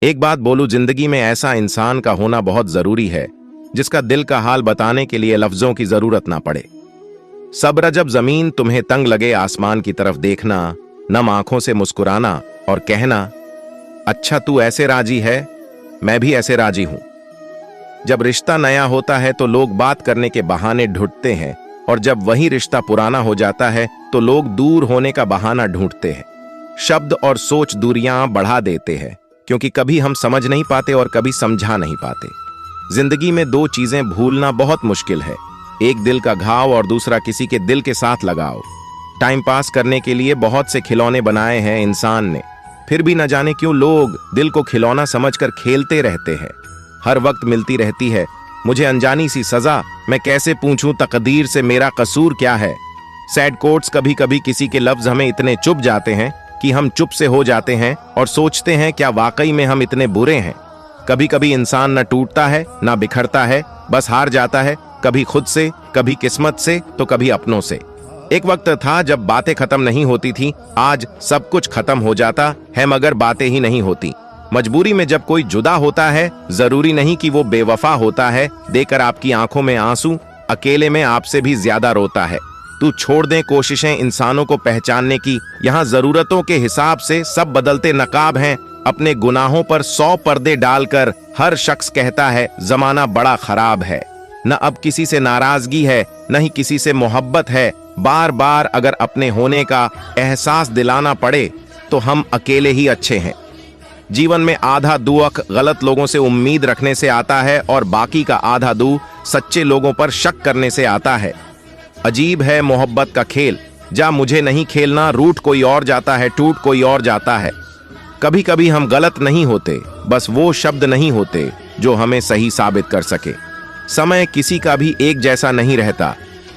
एक बात बोलूं, जिंदगी में ऐसा इंसान का होना बहुत जरूरी है जिसका दिल का हाल बताने के लिए लफ्जों की जरूरत ना पड़े। सब्र जब जमीन तुम्हें तंग लगे, आसमान की तरफ देखना, नम आंखों से मुस्कुराना और कहना, अच्छा तू ऐसे राजी है, मैं भी ऐसे राजी हूं। जब रिश्ता नया होता है तो लोग बात करने के बहाने ढूंढते हैं, और जब वही रिश्ता पुराना हो जाता है तो लोग दूर होने का बहाना ढूंढते हैं। शब्द और सोच दूरियां बढ़ा देते हैं, क्योंकि कभी हम समझ नहीं पाते और कभी समझा नहीं पाते। जिंदगी में दो चीजें भूलना बहुत मुश्किल है, एक दिल का घाव और दूसरा किसी के दिल के साथ लगाव। टाइम पास करने के लिए बहुत से खिलौने बनाए हैं इंसान ने, फिर भी न जाने क्यों लोग दिल को खिलौना समझकर खेलते रहते हैं। हर वक्त मिलती रहती है मुझे अनजानी सी सजा, मैं कैसे पूछूं तकदीर से मेरा कसूर क्या है। सैड कोट्स, कभी कभी किसी के लफ्ज हमें इतने चुभ जाते हैं कि हम चुप से हो जाते हैं और सोचते हैं क्या वाकई में हम इतने बुरे हैं। कभी कभी इंसान न टूटता है न बिखरता है, बस हार जाता है, कभी खुद से, कभी किस्मत से, तो कभी अपनों से। एक वक्त था जब बातें खत्म नहीं होती थी, आज सब कुछ खत्म हो जाता है मगर बातें ही नहीं होती। मजबूरी में जब कोई जुदा होता है, जरूरी नहीं कि वो बेवफा होता है, देकर आपकी आंखों में आंसू अकेले में आपसे भी ज्यादा रोता है। तू छोड़ दे कोशिशें इंसानों को पहचानने की, यहाँ जरूरतों के हिसाब से सब बदलते नकाब हैं। अपने गुनाहों पर 100 पर्दे डालकर हर शख्स कहता है जमाना बड़ा खराब है। न अब किसी से नाराजगी है, न ही किसी से मोहब्बत है। बार बार अगर अपने होने का एहसास दिलाना पड़े तो हम अकेले ही अच्छे हैं। जीवन में आधा दुख गलत लोगों से उम्मीद रखने से आता है और बाकी का आधा दू सच्चे लोगों पर शक करने से आता है। अजीब है मोहब्बत का खेल, जा मुझे नहीं खेलना, रूठ कोई और जाता है, टूट कोई और जाता है। कभी कभी हम गलत नहीं होते, बस वो शब्द नहीं होते जो हमें सही साबित कर सके। समय किसी का भी एक जैसा नहीं रहता,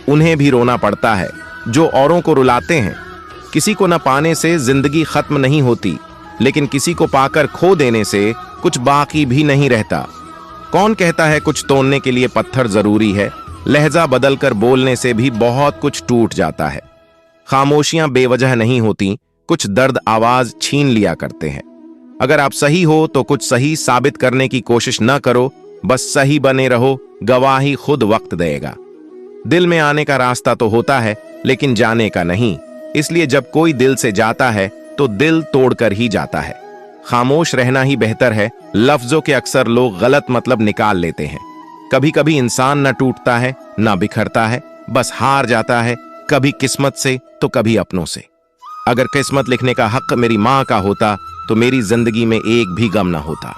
उन्हें भी रोना पड़ता है जो औरों को रुलाते हैं। किसी को न पाने से जिंदगी खत्म नहीं होती, लेकिन किसी को पाकर खो देने से कुछ बाकी भी नहीं रहता। कौन कहता है कुछ तोड़ने के लिए पत्थर जरूरी है, लहजा बदलकर बोलने से भी बहुत कुछ टूट जाता है। खामोशियां बेवजह नहीं होती, कुछ दर्द आवाज छीन लिया करते हैं। अगर आप सही हो तो कुछ सही साबित करने की कोशिश न करो, बस सही बने रहो, गवाही खुद वक्त देगा। दिल में आने का रास्ता तो होता है लेकिन जाने का नहीं, इसलिए जब कोई दिल से जाता है तो दिल तोड़कर ही जाता है। खामोश रहना ही बेहतर है, लफ्जों के अक्सर लोग गलत मतलब निकाल लेते हैं। कभी कभी इंसान न टूटता है न बिखरता है, बस हार जाता है, कभी किस्मत से तो कभी अपनों से। अगर किस्मत लिखने का हक मेरी माँ का होता तो मेरी जिंदगी में एक भी गम न होता।